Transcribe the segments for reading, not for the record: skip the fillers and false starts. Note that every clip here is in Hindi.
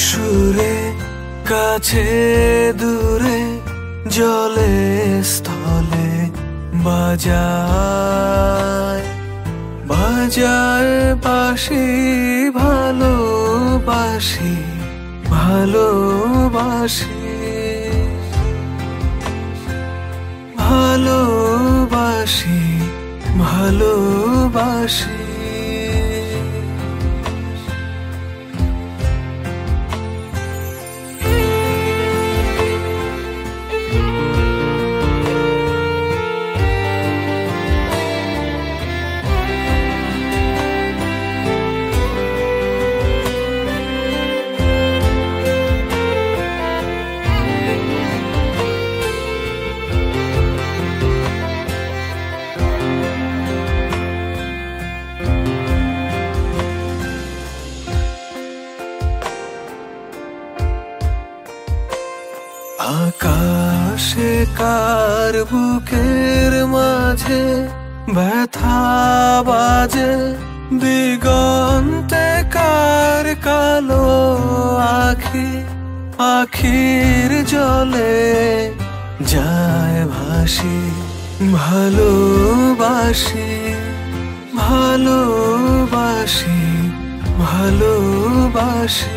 সুরে কাছে দূরে জলে স্থলে বাজায় বাজায় বাঁশি ভালোবাসি ভালোবাসি ভালোবাসি ভালোবাসি আকাশে কার বুকের মাঝে ব্যথা বাজে দিগন্তে কার কালো আখি আখির জলে যায় ভাসি ভালোবাসি ভালোবাসি ভালোবাসি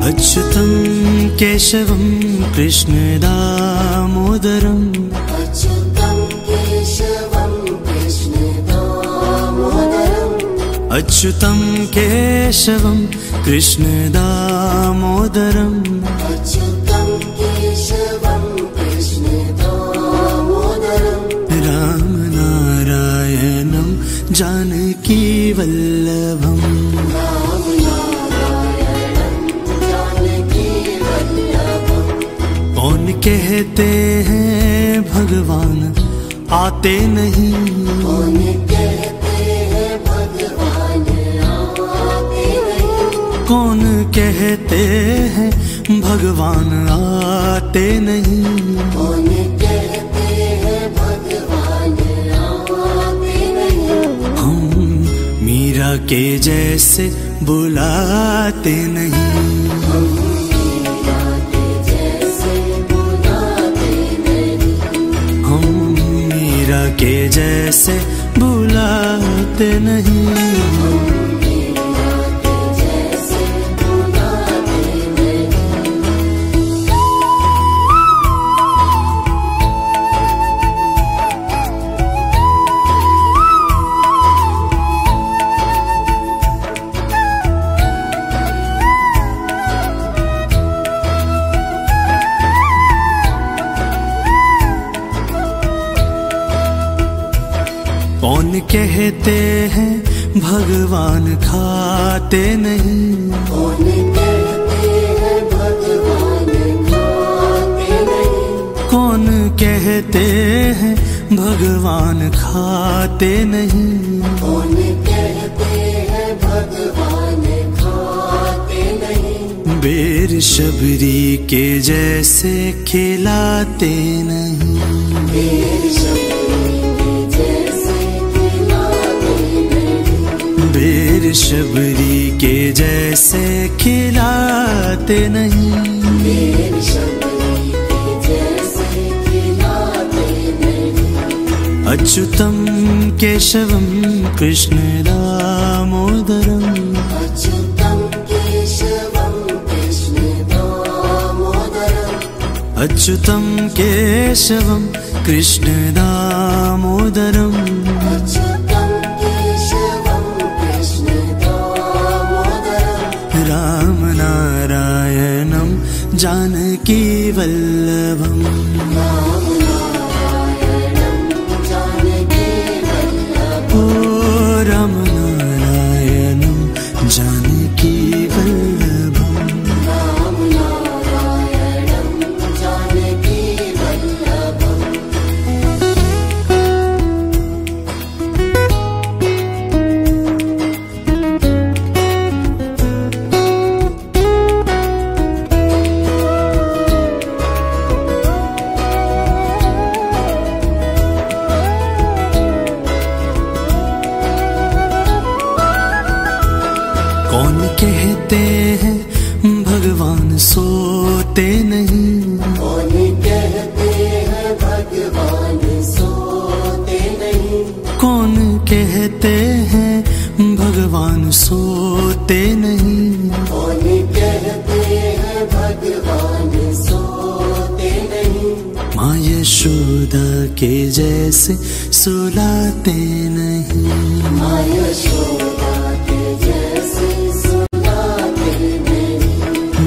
अच्युतं केशवं कृष्ण दामोदरम् अच्युतं केशवं कृष्ण दामोदरम् अच्युतं केशवं कृष्ण दामोदरम् अच्युतं केशवं कृष्ण दामोदरम् राम नारायणं जानकी वल्लभम् कौन कहते हैं भगवान आते नहीं कौन कहते हैं भगवान आते नहीं कौन कहते हैं भगवान आते नहीं कौन कहते हैं भगवान आते नहीं हम मीरा के जैसे बुलाते नहीं के जैसे बुलाते नहीं कौन कहते हैं भगवान खाते नहीं कौन कहते हैं भगवान खाते नहीं कौन कहते हैं भगवान खाते नहीं कौन कहते हैं भगवान खाते नहीं बेर शबरी के जैसे खिलाते नहीं बेर शबरी के जैसे खिलाते नहीं बेर शबरी के जैसे खिलाते नहीं अच्युतं केशवं कृष्ण दामोदरम् अच्युतं केशवं कृष्ण दामोदरम् अच्युतं केशवं कृष्ण दामोदरम् अच्युतं केशवं कृष्ण दामोदरम् राम नारायणं जानकी वल्लभम् राम नारायणं जानकी वल्लभम् ओ राम नारायणं जानकी वल्लभम् सोते नहीं। कौन कहते हैं भगवान सोते नहीं। कौन कहते हैं भगवान सोते नहीं। कौन कहते हैं भगवान सोते नहीं। माँ यशोदा के जैसे सुलाते नहीं। माँ यशोदा के जैसे सुलाते नहीं।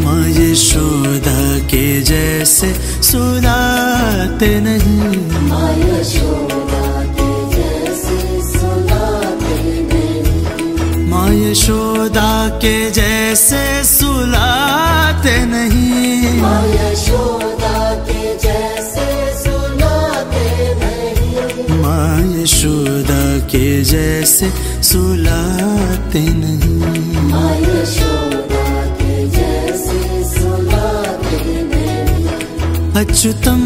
माँ यशोदा के जैसे सुलाते नहीं। माँ यशोदा के जैसे सुलाते नहीं। माँ यशोदा के जैसे सुलाते नहीं। माँ यशोदा के जैसे सुलाते नहीं। माँ यशोदा के जैसे सुलाते नहीं। माँ यशोदा के जैसे सुलाते नहीं। अच्युतम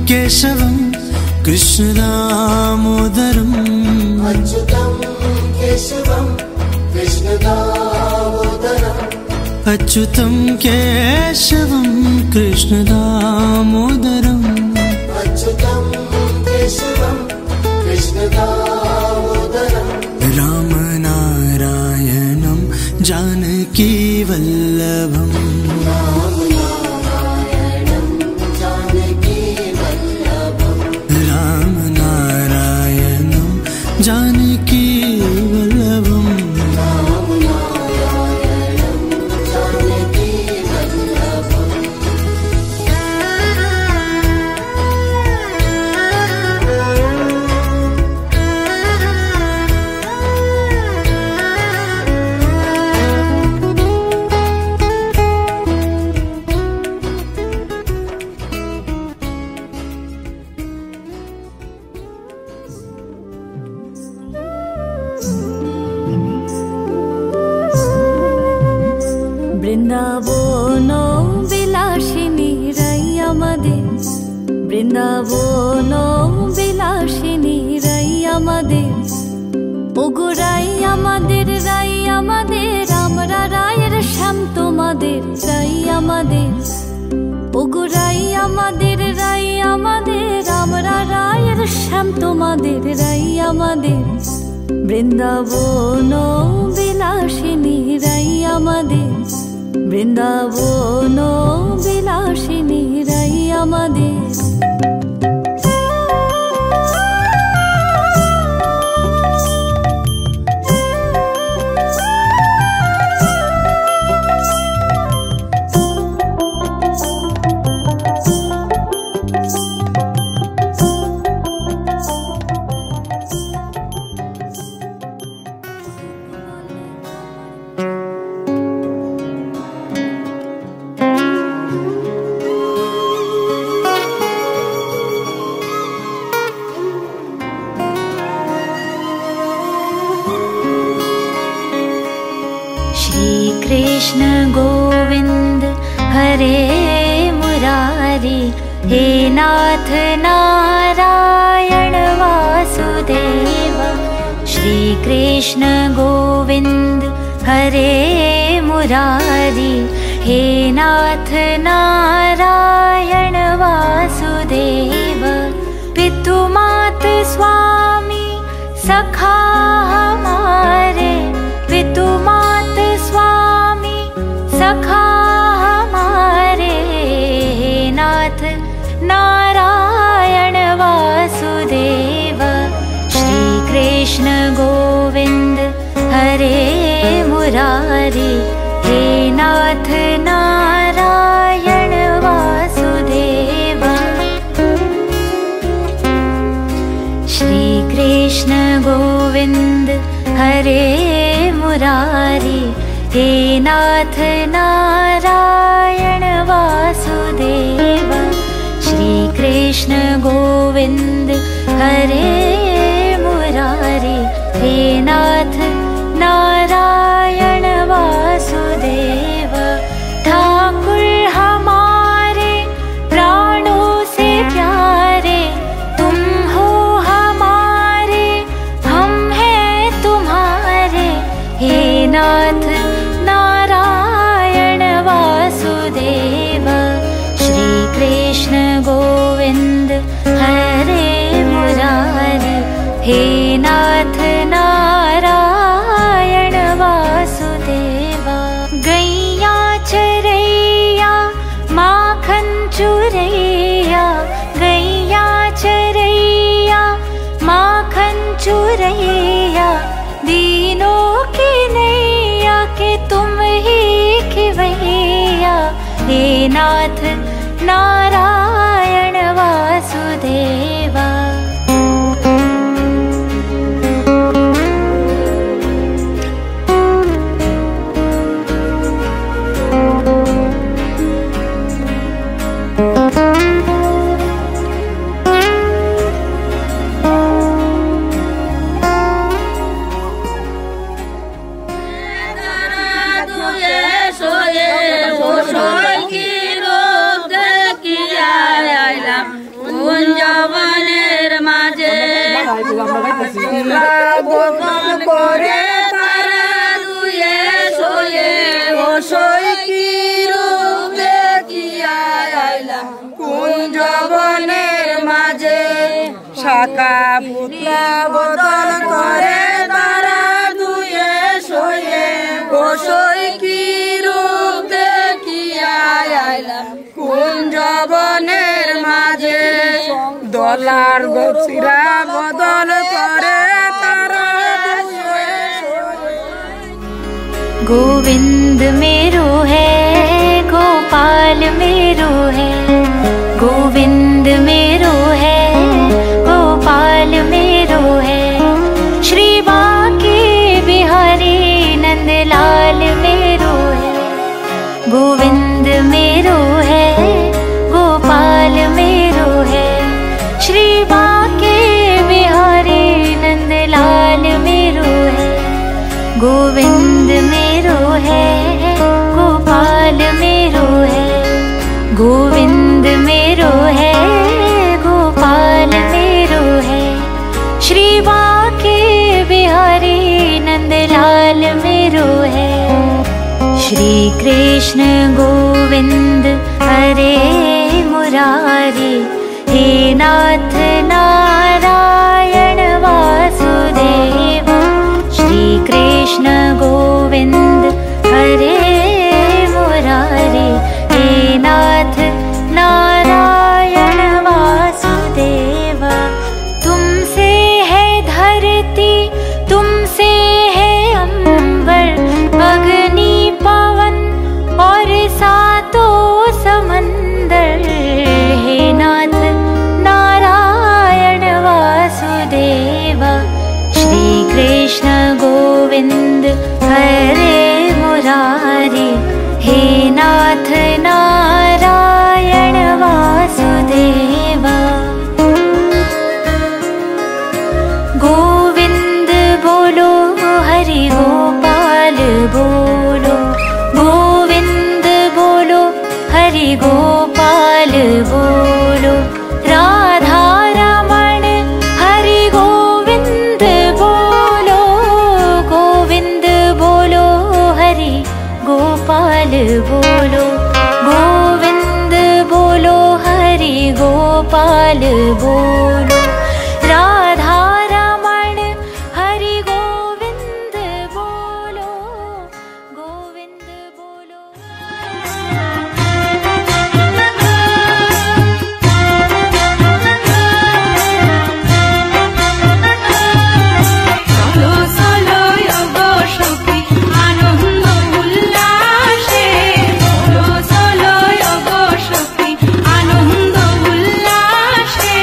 केशवम कृष्ण दामोदरम। अच्युतम केशवम कृष्ण दामोदरम। अच्युतम केशवम कृष्ण दामोदरम। अच्युतम केशवम कृष्ण दामोदरम। राम नारायणं जानकी वल्लभम। राम नारायणं जानकी वल्लभम। राम नारायणं जानकी वल्लभम। राम नारायणं जानकी वल्लभम। বৃন্দাবন বিলাসিনী রাই আমাদের, বৃন্দাবন বিলাসিনী রাই আমাদের, ওগো রাই আমাদের, রাই আমাদের, আমরা রায়ের শ্যাম তোমাদের, রাই আমাদের, ওগো রাই আমাদের, রাই আমাদের, আমরা রায়ের শ্যাম তোমাদের, রাই আমাদের, বৃন্দাবন বিলাসিনী রাই আমাদের, বৃন্দাবন বিলাসিনী রাই আমাদের। कृष्ण गोविंद हरे मुरारी, हे नाथ नारायण वासुदेव। श्री कृष्ण गोविंद हरे मुरारी, हे नाथ नारायण वासुदेव। पितु मात स्वामी सखा हमारे, पितु मात स्वामी सखा हमारे, नाथ नारायण वासुदेव। श्री कृष्ण गोविंद हरे मुरारी, हे नाथ नारायण वासुदेव। श्री कृष्ण गोविंद हरे मुरारी, हे नाथ नारायण वासुदेव। श्री कृष्ण गोविंद हरे मुरारी, हे नाथ नारायण वासुदेव। ठाकुर हमारे प्राणों से प्यारे, तुम हो हमारे, हम हैं तुम्हारे, हे नाथ नारायण वासुदेव। कृष्ण गोविंद हरे मुरारी, हे नाथ नारायण वासुदेवा। गैया चरैया माखन चुरैया, गैया चरैया माखन चुरैया, दीनों की नैया के तुम ही खिवैया, हे नाथ नारायण वासुदेवा। গোপন করে তারা দুয়ে শোয়ে, ও শোয় কি রূপ দেখিয়া আইলা কুঞ্জ বনের মাঝে। শাখা পুতলা বদল করে তারা দুয়ে শোয়ে, ও শোয় কি রূপ দেখিয়া আইলা কুঞ্জ বনের মাঝে। দলার গছিরা বদল করে তারা দুয়ে শোয়ে। गोविंद मेरो है गोपाल मेरो है, गोविंद मेरो है गोपाल मेरो है, श्री बांके बिहारी नंदलाल मेरो है। गोविंद मेरो है गोपाल मेरो है, श्री बांके बिहारी नंदलाल मेरो है। गोविंद मेरो है गोपाल मेरो है, गोविंद मेरो है गोपाल मेरो है, श्री बांके बिहारी नंदलाल मेरो है। श्री कृष्ण गोविंद हरे मुरारी, हे नाथ नारायण वासुदेवा। श्री कृष्ण गोविंद हरे मुरारी, हे नाथ नारायण वासुदेवा। तुमसे है धरती तुमसे है अंबर, अग्नि पवन और सातों समंदर, हे नाथ नारायण वासुदेवा। श्री कृष्ण गोविंद हरे मुरारी, हे नाथ नारायण वासुदेवा। गोविंद बोलो हरि गोपाल बोलो, गोविंद बोलो हरि गोपाल बोलो, राधा रमण हरि गोविंद बोलो, गोविंद बोलो हरि गोपाल बोलो, गोविंद बोलो हरि गोपाल बोलो, राधा रमण हरि गोविंद बोलो, गोविंद बोलो। চলো চলো গো সখী আনন্দ উল্লাসে, চলো চলো গো সখী আনন্দ উল্লাসে।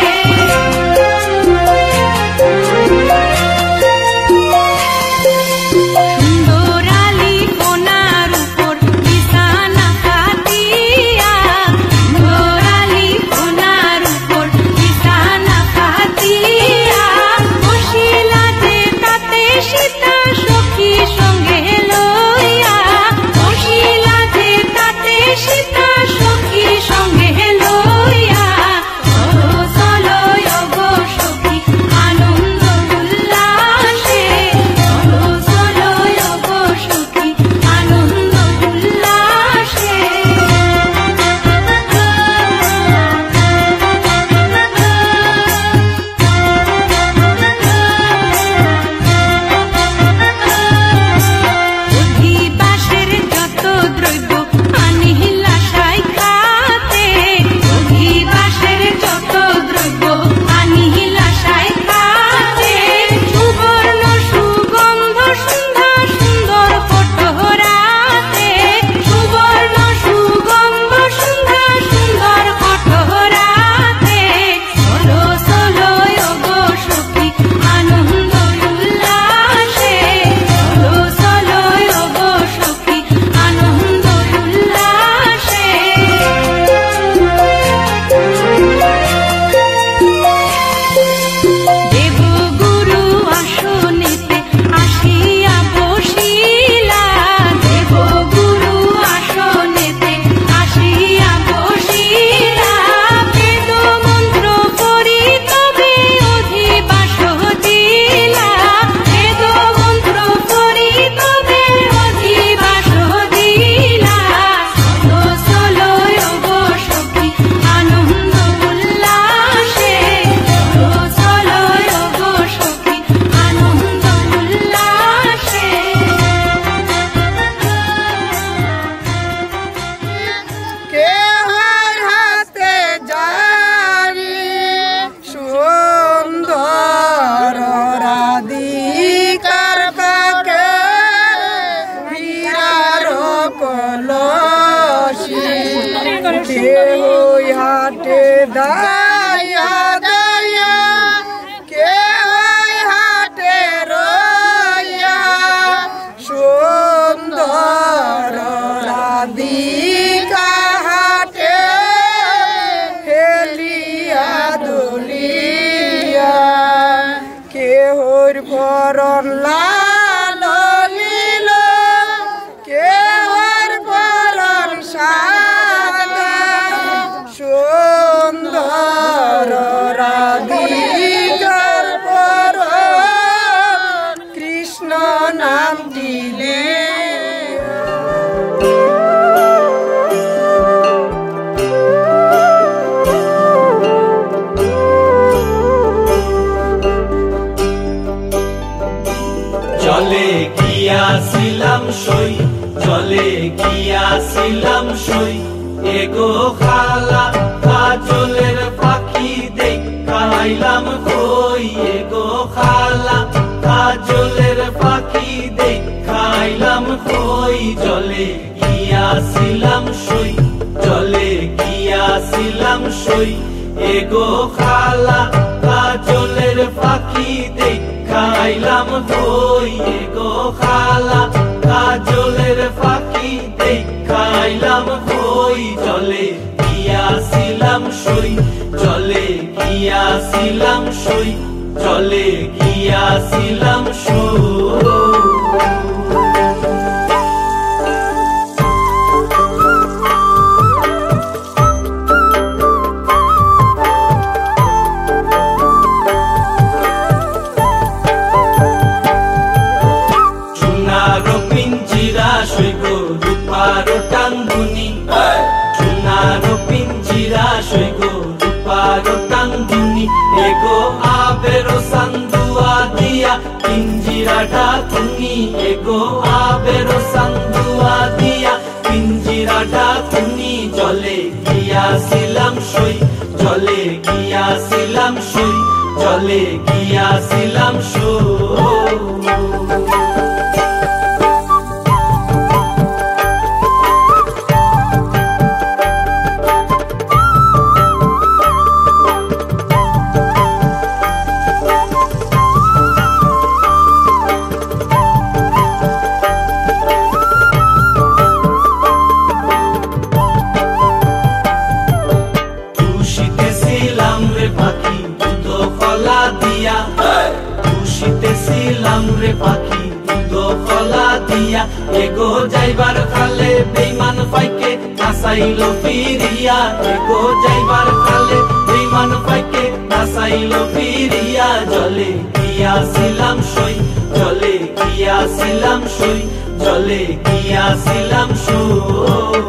ওই হাটে দায়া দায়া কে ওই হাটে রইয়া সুন্দর রাধিকা হাটে হেলিয়া দুলিয়া কেহর পরন লাল লীল কেহর পরন সাদা সুন্দর রাধিকার পরন কৃষ্ণ নাম দিলে জলে গিয়াছিলাম সই জলে গিয়াছিলাম সই এগো খালা কাজলের পাখি দেখাইলাম কই এগো খালা কাজলের পাখি দেখাইলাম কই জলে গিয়াছিলাম সই জলে গিয়াছিলাম সই এগো খালা কাজলের পাখি দেখাইলাম কই এগো খালা কাজলের পাখি দেখাইলাম কই জলে গিয়াছিলাম সই জলে গিয়াছিলাম সই জলে গিয়াছিলাম সই রূপারো টাঙ্গুনি সোনারো পিঞ্জিরা সইগো রূপারো টাঙ্গুনি এগো আবেরো সান্দুয়া দিয়া পিঞ্জিরাটা তুমি এগো আবেরো সান্দুয়া দিয়া পিঞ্জিরাটা তুমি জলে গিয়াছিলাম সই জলে গিয়াছিলাম সই জলে গিয়াছিলাম সই পাখি দুধ কলা দিয়া এগো যাইবার খালে বেইমান পাইকে নাসাইলো ফিরিয়া এগো যাইবার খালে বেইমান পাইকে নাসাইলো ফিরিয়া জলে গিয়াছিলাম সই জলে গিয়াছিলাম সই জলে গিয়াছিলাম সই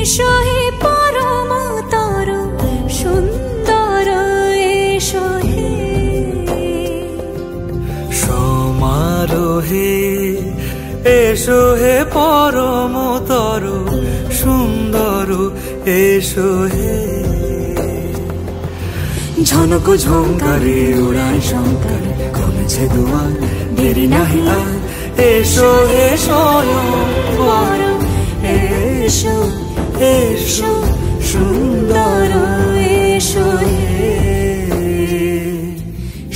এসো হে পরমতর সুন্দর এসো হে সমারোহে এসো হে পরমতর সুন্দর এসো হে ঝনক ঝঙ্কারে উড়ায় শঙ্কর কমেছে দুয়ার দেরি নাহি আর এসো হে স্বয়ংবর এসো এসো সুন্দর এসো হে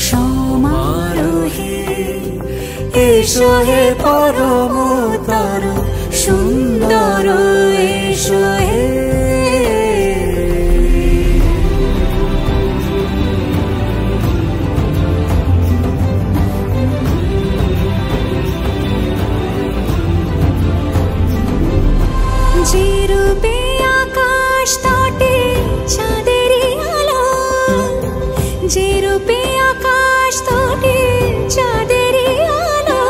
সমারোহে এসো হে পরমতর সুন্দর এসো হে যে রূপে আকাশ তটে চাঁদেরই আলো যে রূপে আকাশ তটে চাঁদেরই আলো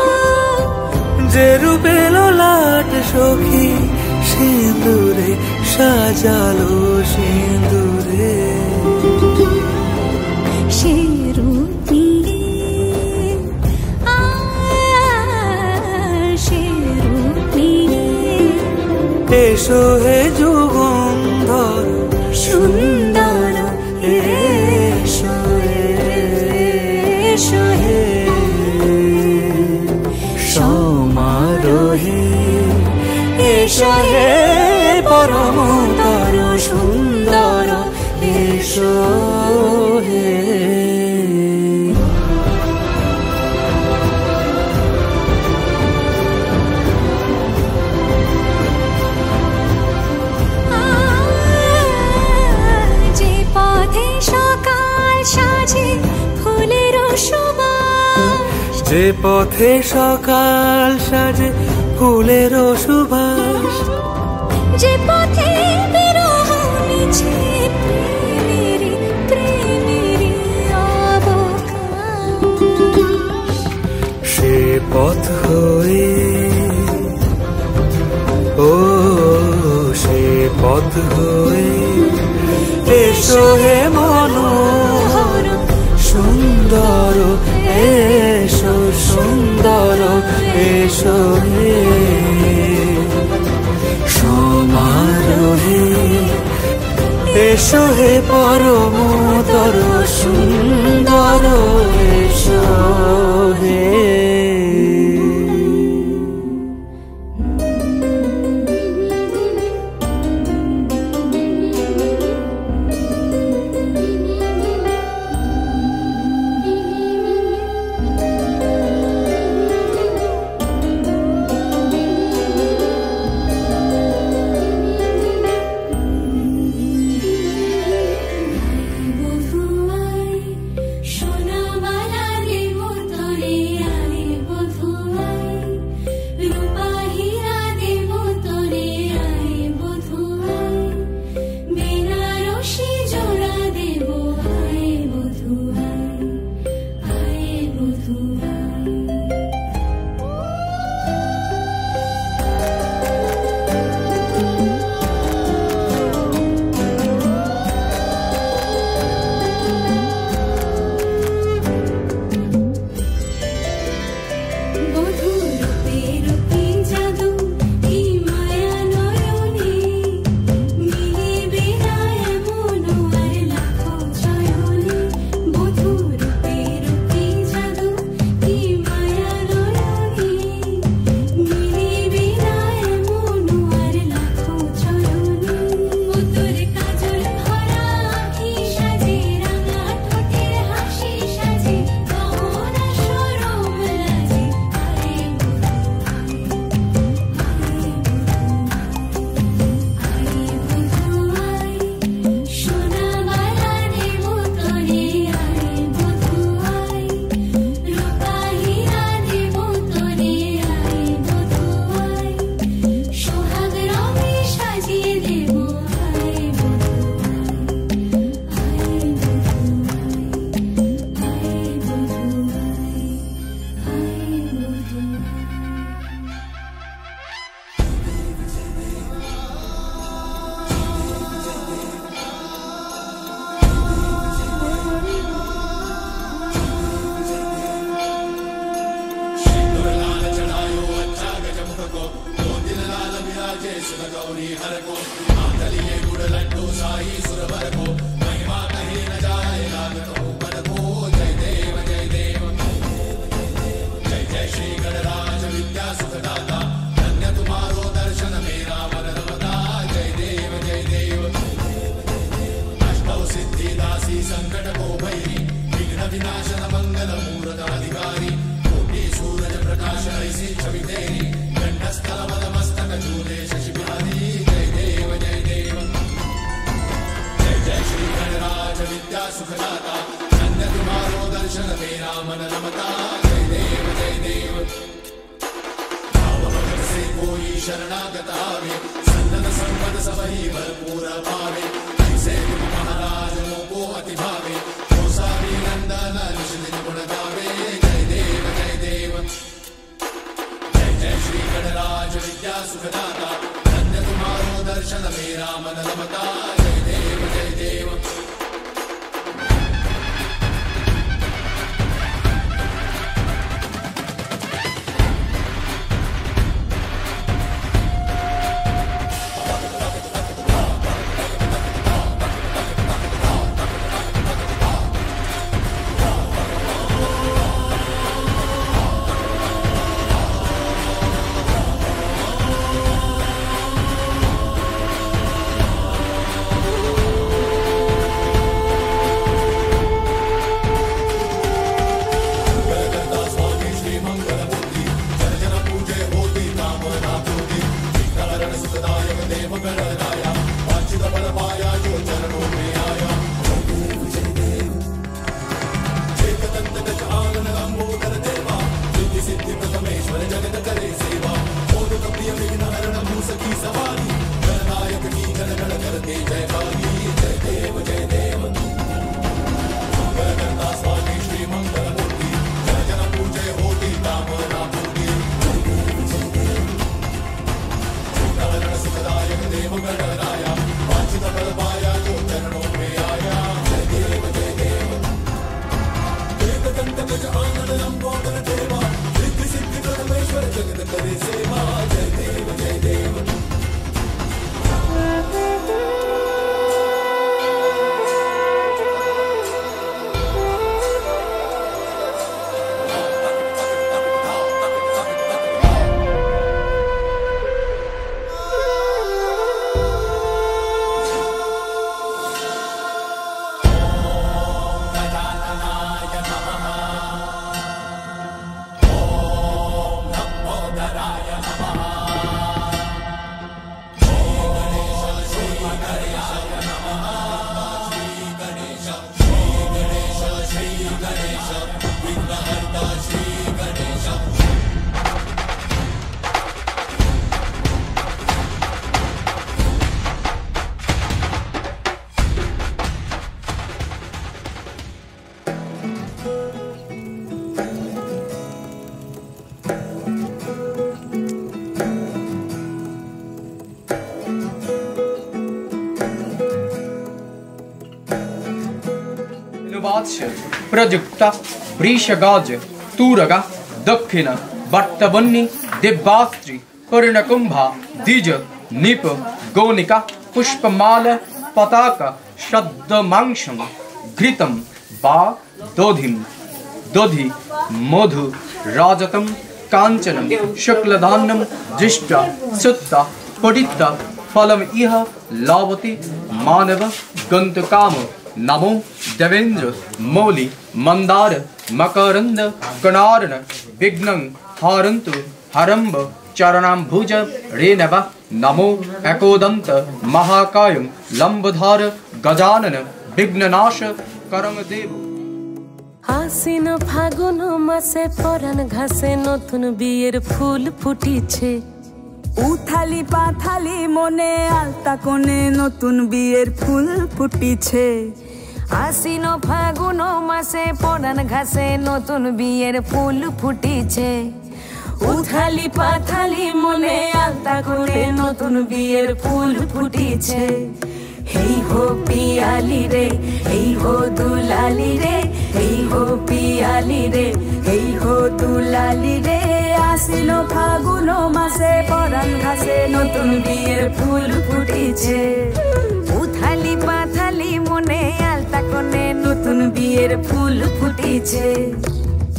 যে রূপে ললাট সখী সিঁদুরে সাজালো সিঁদুরে সে রূপী সে রূপী এসো হে যুগন্ধর সুন্দর এসো এসো হে সমারোহে এসো হে পরমতর সুন্দর এসো হে যে পথে সকাল সাজে ফুলের সুবাস যে পথে সকাল সাজে ফুলের সুবাস যে পথে বিরহ মিছে প্রেমেরই প্রেমেরই অবকাশ সে পথ হয়ে ও সে পথ হয়ে এসো হে মনোহর সুন্দর এসো সুন্দর এসো হে সমারোহে এসো হে পরমতর সুন্দর এসো হে সোনা বালা রে মোতরে আয় प्रजुक्ता वृषगाज तूरगा दक्षिण वर्तवन्नी दिव्यास्त्री पूर्णकुंभा द्विज निप गौनिका पुष्पमाल पताका शब्दमांशं घृतं वा दोधिं दोधि मधु राजतं कांचनं शुक्लदान्नं दृष्टा सुत्ता पठिता फलम इह लावती मानव गंतकाम नमो देवेंद्र मौली मंदार मकरंद कणारण विघ्नं हारन्तु हरम्ब चरणाम्भुज रेणव नमो एकोदंत महाकायं लंबधार गजानन विघ्ननाश करंगदेव। आसिन फागुन मासे परान घासे नतुन बिয়ের ফুল ফুটিছে উথালি পাথালি মনে আলতা কোণে নতুন বিয়ের ফুল ফুটিছে। आसिन फागुन मासे परान घासे नतुन बिয়ের ফুল ফুটিছে উথালি পাথালি মনে আলতা কোণে নতুন বিয়ের ফুল ফুটিছে। হেই হো পিয়ালি রে হেই হো দুলালি রে হেই হো পিয়ালি রে হেই হো দুলালি রে আসিল ফাগুন মাসে পরাণ ঘাসে নতুন বিয়ের ফুল ফুটিছে উথালি পাথালি মনে আলতা কোণে নতুন বিয়ের ফুল ফুটিছে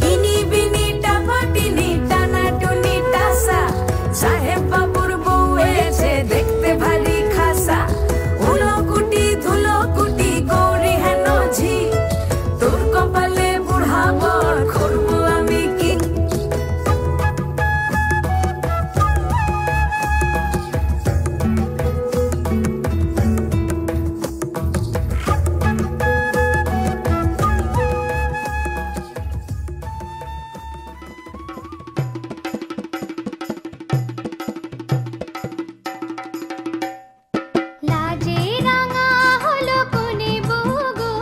ইনি বিনি টাপাটিনি টানা টুনি টাসা সাহেব বাবুর বউ এসে দেখতে ভারী খাসা উলো কুটি ধুলো কুটি গৌরী হেন ঝি তোর কপালে বুড়া বর করবো আমি কি লাজে রাঙা হলো কোনে বউ গো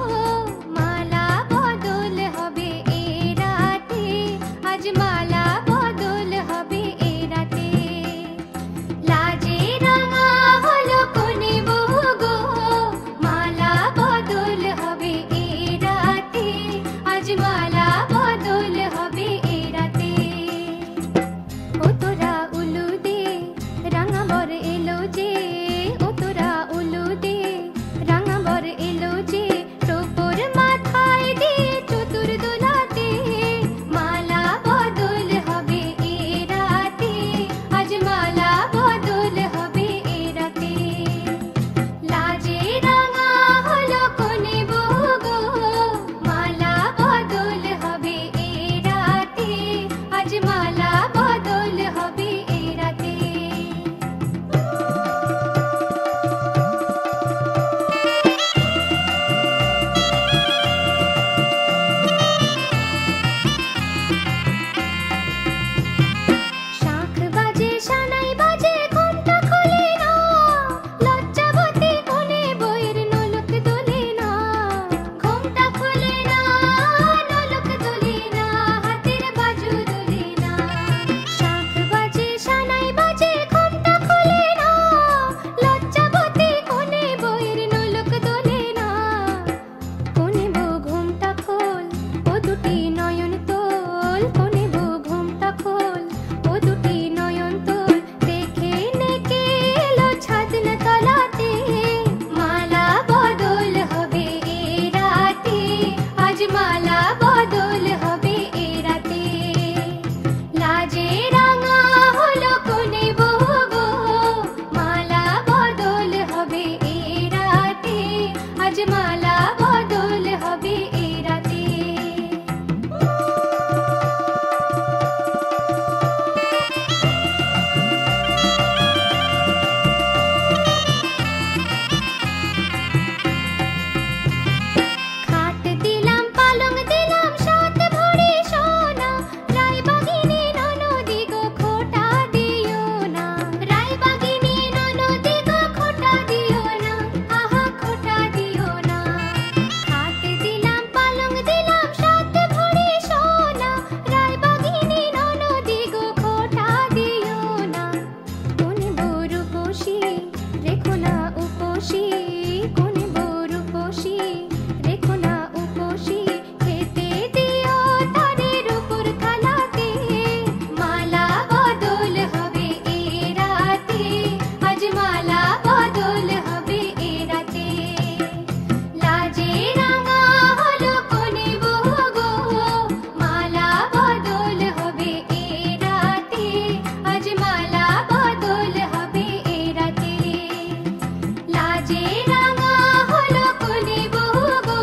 মালা বদল হবে এ রাতে আজ মালা বদল হবে এ রাতে লাজে রাঙা হলো কোনে বউ গো মালা বদল হবে এ রাতে আজ মালা বদল হবে এ রাতে ও তোরা উলু দে রাঙা বর এলো যে ও তোরা উলু দে রাঙা বর এলো যে টোপর মাথায় দিয়ে চতুর দোলাতে মালা বদল হবে এ রাতে আজ মালা বদল হবে এ রাতে লাজে রাঙা হলো কোনে বউ গো মালা বদল হবে এ রাতে আজ মালা বদল হবে এ রাতে শাঁখ বাজে সানাই বাজে ঘন্টা খোলে না লজ্জাবতী কোনে বইয়ের নলক দোলে না ঘোমটা খোলে না নলক দোলে না হাতের বাজু দোলে না শাঁখ বাজে সানাই বাজে ঘন্টা খোলে না লজ্জাবতী কোনে বইয়ের নলক দোলে না কোনে বউ ঘোমটা খোল ও দুটি নয়ন তোল কোনে বউ ঘোমটা খোল ও দুটি নয়ন তোল দেখে নেকে এলো ছাদনা তলাতে মালা বদল হবে এ রাতে আজ মালা বদল হবে এ রাতে লাজে রাঙা হলো কোনে বউ গো মালা বদল হবে এ রাতে আজ মালা বদল হবে এ রাতে খাট দিলাম পালং দিলাম সাত ভরি সোনা রায়বাগিনী ননদি গো খোটা দিও না রায়বাগিনী ননদি গো খোটা দিও না আহা খোটা দিও না খাট দিলাম পালং দিলাম সাত ভরি সোনা রায়বাগিনী ননদি গো খোটা দিও না কোনে বউ রূপসী রেখো না উপসী কোনে বউ রূপসী রেখো না উপসী খেতে দিও তারের উপর খালাতে মালা বদল হবে এ রাতে আজ মালা বদল হবে এ রাতে লাজে রাঙা হলো কোনে বউ গো মালা বদল হবে এ রাতে আজ মালা বদল হবে এ রাতে লাজে রাঙা হলো কোনে বউ গো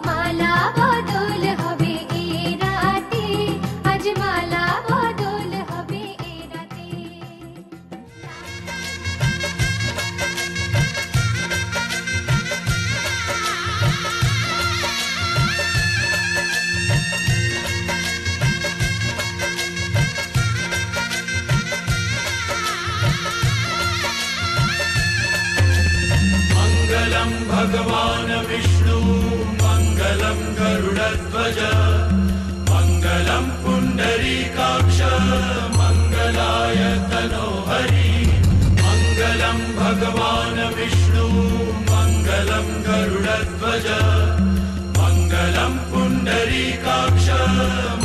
মালা বদল হবে এ রাতে আজ মালা বদল হবে এ রাতে मङ्गलं भगवान् विष्णु मङ्गलं गरुडध्वज मङ्गलं पुण्डरीकाक्ष मङ्गलाय तनोहरि मङ्गलं भगवान् विष्णु मङ्गलं गरुडध्वज मङ्गलं पुण्डरीकाक्ष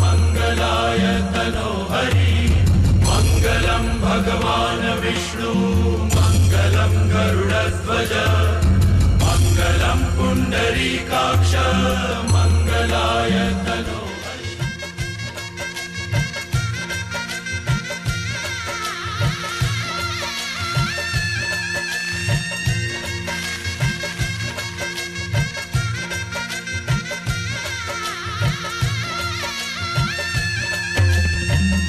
मङ्गलाय तनोहरि भगवान् विष्णु मङ्गलं गरुडध्वज मङ्गलं पुण्डरीकाक्ष मङ्गलाय तनो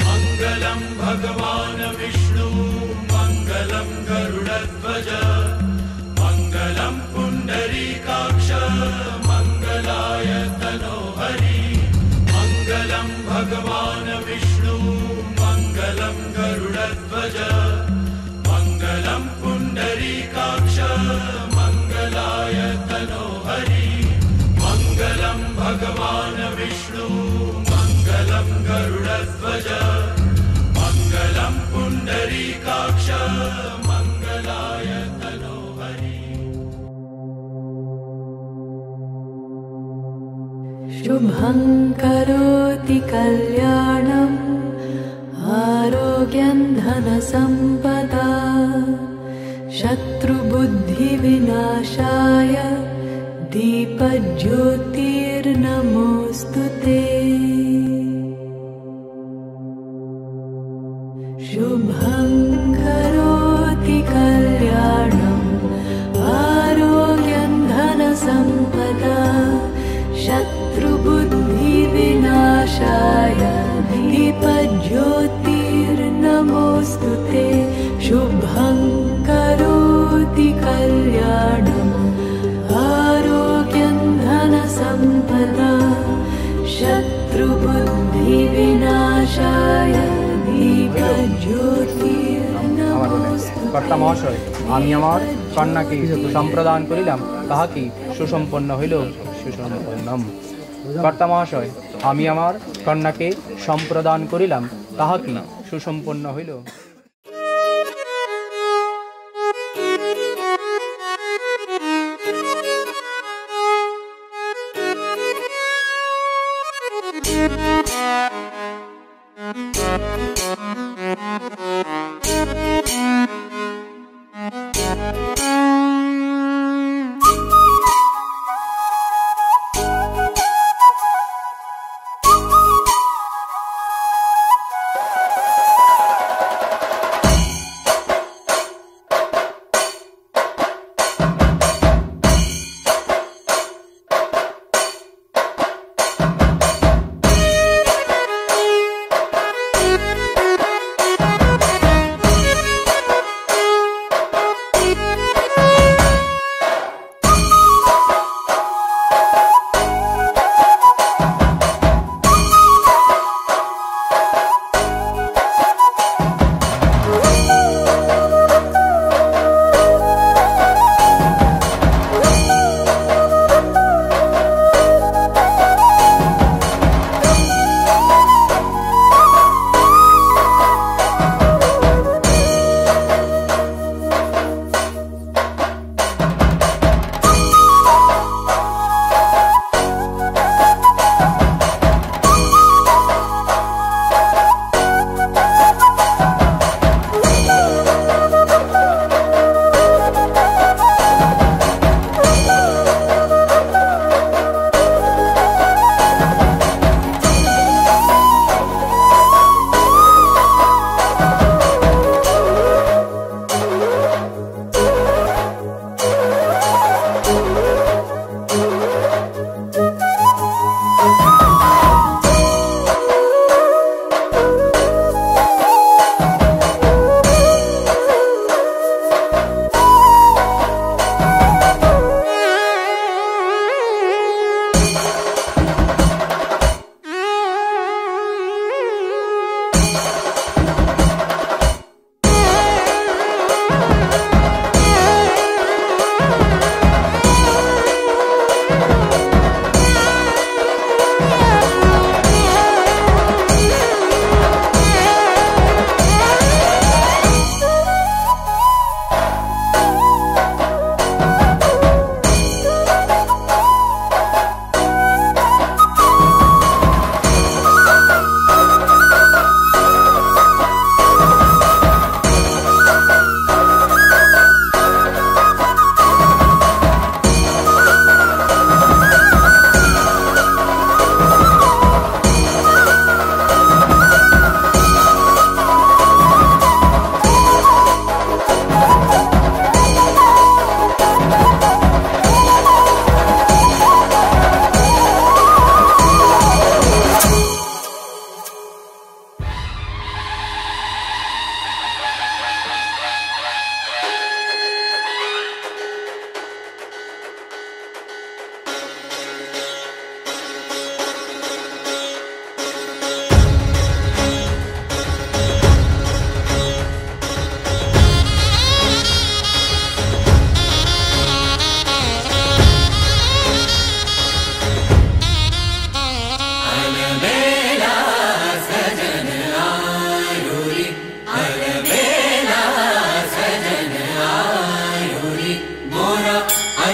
मङ्गलं भगवान् विष्णु मङ्गलं गरुडध्वज मङ्गलं पुण्डरीकाक्ष मङ्गलाय तनोहरि मङ्गलं भगवान् विष्णु मङ्गलं गरुडध्वज मङ्गलं पुण्डरीकाक्ष मङ्गलाय तनोहरि मङ्गलं भगवान् विष्णु मङ्गलं गरुडध्वज मङ्गलं पुण्डरीकाक्ष मङ्गलाय तनोहरि शुभं करोति कल्याणम् आरोग्यं धनसम्पदा शत्रुबुद्धिविनाशाय दीपज्योतिर्नमोऽस्तु ते शुभं करोति कल्याणम् आरोग्यं धनसम्पदा शत्रुबुद्धिविनाशाय दीपज्योतिर्नमोऽस्तु ते शुभं करोति कल्याणम् आरोग्यं धनसम्पदा शत्रुबुद्धिविनाशाय কর্তা মহাশয়, আমি আমার কন্যাকে সম্প্রদান করিলাম, তাহা কি সুসম্পন্ন হইল? সুসম্পন্নম। কর্তা মহাশয়, আমি আমার কন্যাকে সম্প্রদান করিলাম, তাহা কি সুসম্পন্ন হইল?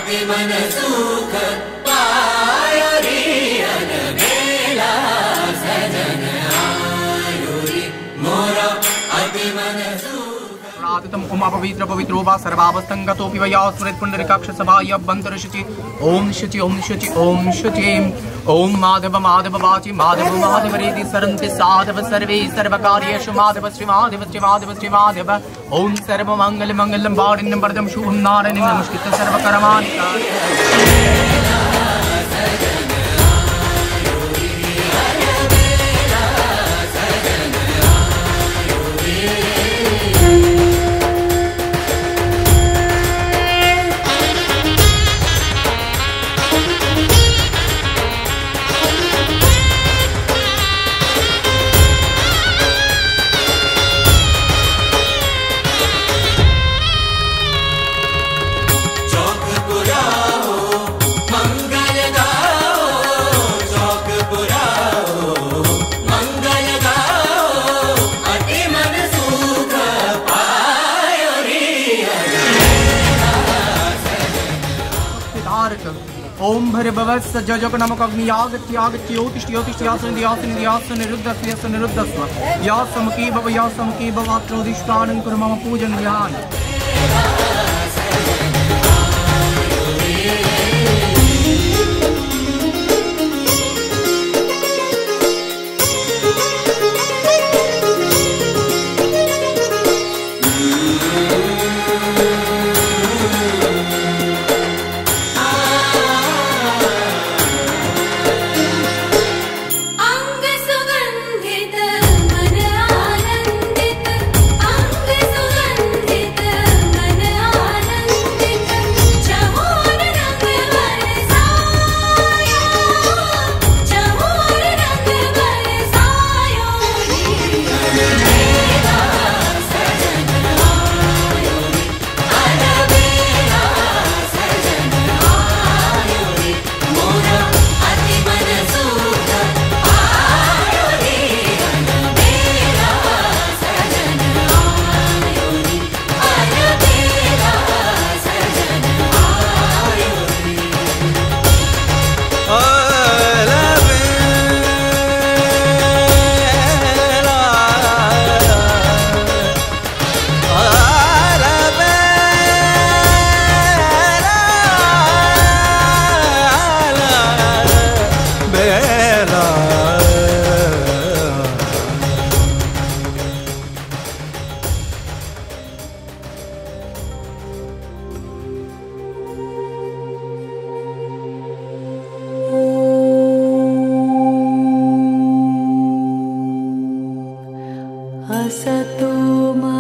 अति मन सुख पायो रे अनबेला सजन आयो रे मोरा अति मन प्राततम उमा पवित्र पवित्रो वा सर्वावस्थंगतोऽपि वया स्मृत पुंडरीकाक्ष सभाय अभ्यन्तरशुचि ओम शुचि ओम शुचि ओम शुचि ओम माधव माधव वाचि माधव माधव रेति सरन्ति साधव सर्वे सर्वकार्येषु माधव श्री माधव श्री माधव श्री माधव ओम सर्वमंगल मंगलम वारिण्यं वरदं शुभं नारायणं नमस्कृत्य सर्वकर्माणि ओम भर्भवत्स जजक नमक अग्नियागत्यागत्योतिष्ठ्योतिष्ठ्यासन दियासन दियासन निरुद्धस्य निरुद्धस्व या समकी भवात्रोदिष्टानं कुरु मम पूजन ध्यान असतो मा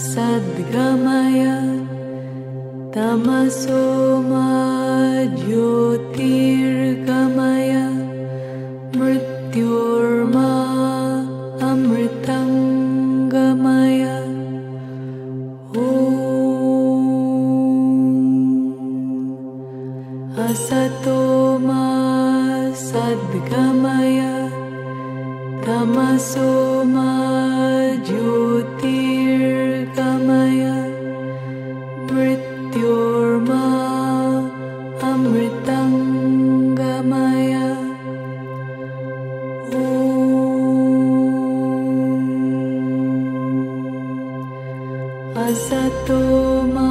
सद्गमय तमसो मा ज्योतिर्गमय मृत्योर्मा अमृतं गमय असतो मा सद्गमय तमसो मा ज्योतिर्गमय मृत्योर्मा अमृतं गमय असतो मा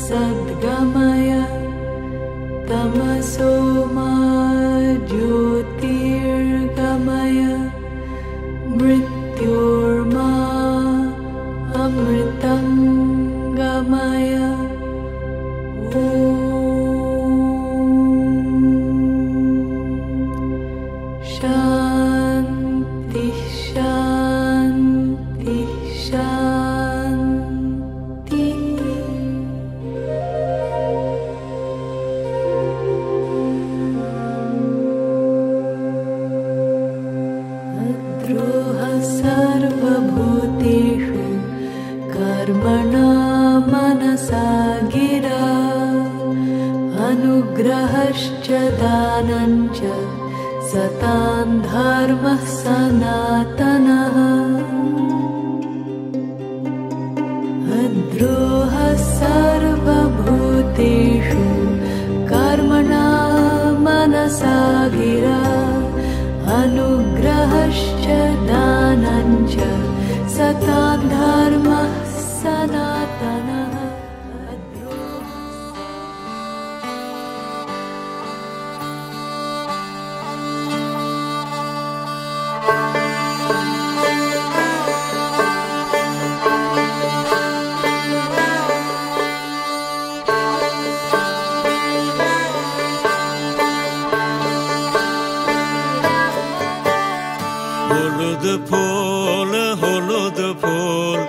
सद्गमय तमसो मा ज्योतिर्गमय मृत्योर्मा अमृतं गमय शान्ति शान्ति शान्ति द्रोह सर्वभूतेषु कर्मणा मनसा गिरा अनुग्रहश्च दानञ्च सतां धर्मः सनातनः अद्रोह सर्वभूतेषु सतां धर्मः सनातनः। হলুদ ফুল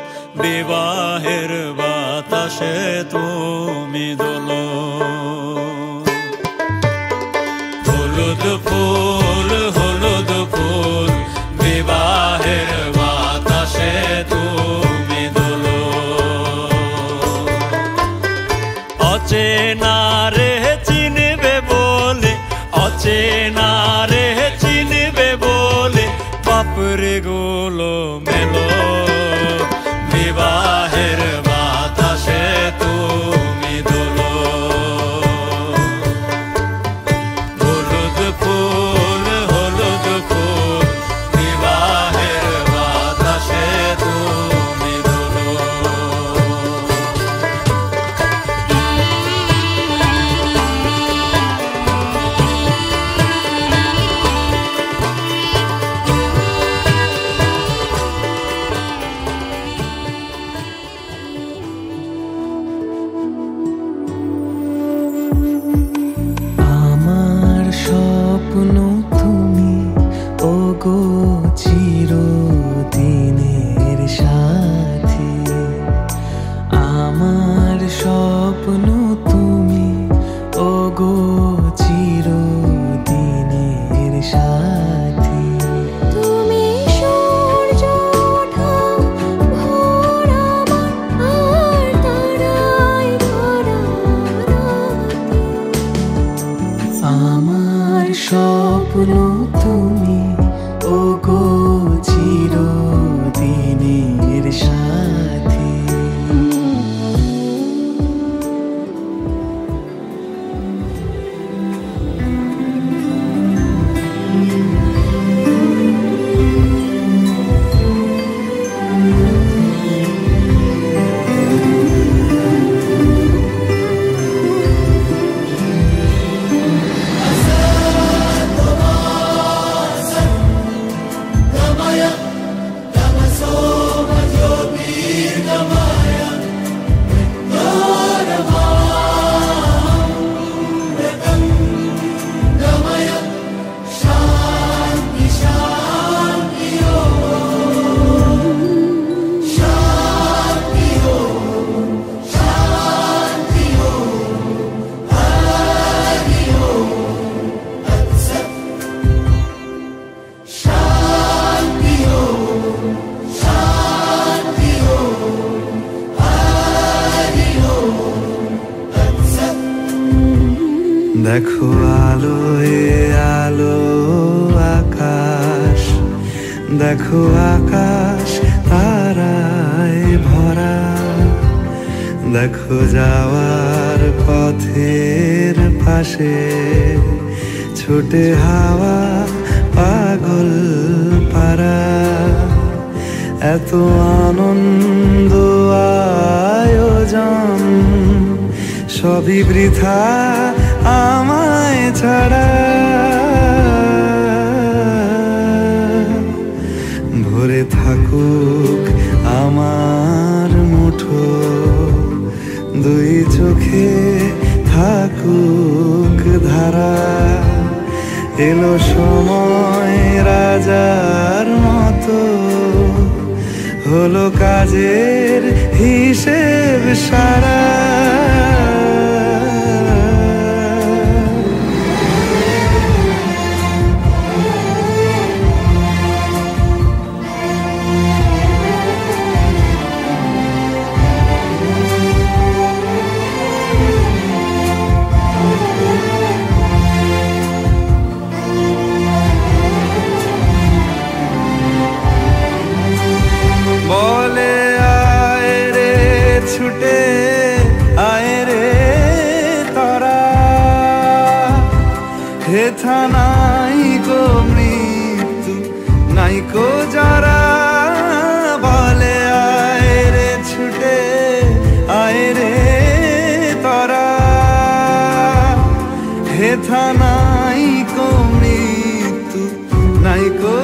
বিবাহের বাতাসে তুমি দোলো। হলুদ ফুল বিবাহের বাতাসে তুমি দোলো। অচেনা রে চিনবে বলে, অচেনা রে চিনবে বলে বাপরে গোলো মেলো। বিবাহের বাতাসে তুমি দোলো। হলুদ ফুল বিবাহের বাতাসে তুমি দোলো। স্বপ্ন তুমি ওগো চিরদিনের সাথী। আমার স্বপ্ন তুমি ওগো চিরদিনের সাথী। তুমি সূর্য ওঠা ভোর আমার আর তারায় ভরা রাতে। আমার স্বপ্ন তুমি ওগো চিরদিনের সাথী। দেখো আলোয় আলো আকাশ, দেখো আকাশ তারায় ভরা। দেখো যাওয়ার পথের পাশে ছোটে হাওয়া পাগল পারা। এত আনন্দ আয়োজন সবই বৃথা আমায় ছাড়া। ভরে থাকুক আমার মুঠো, দুই চোখে থাকুক ধারা। এলো সময় রাজার মতো, হলো কাজের হিসেব সারা। বলে আয় রে ছুটে আয় রে তারা, হেথা নাই গো মৃত্যু নাই কো যারা। বলে ব্যথা নাই কো মৃত্যু নাই কো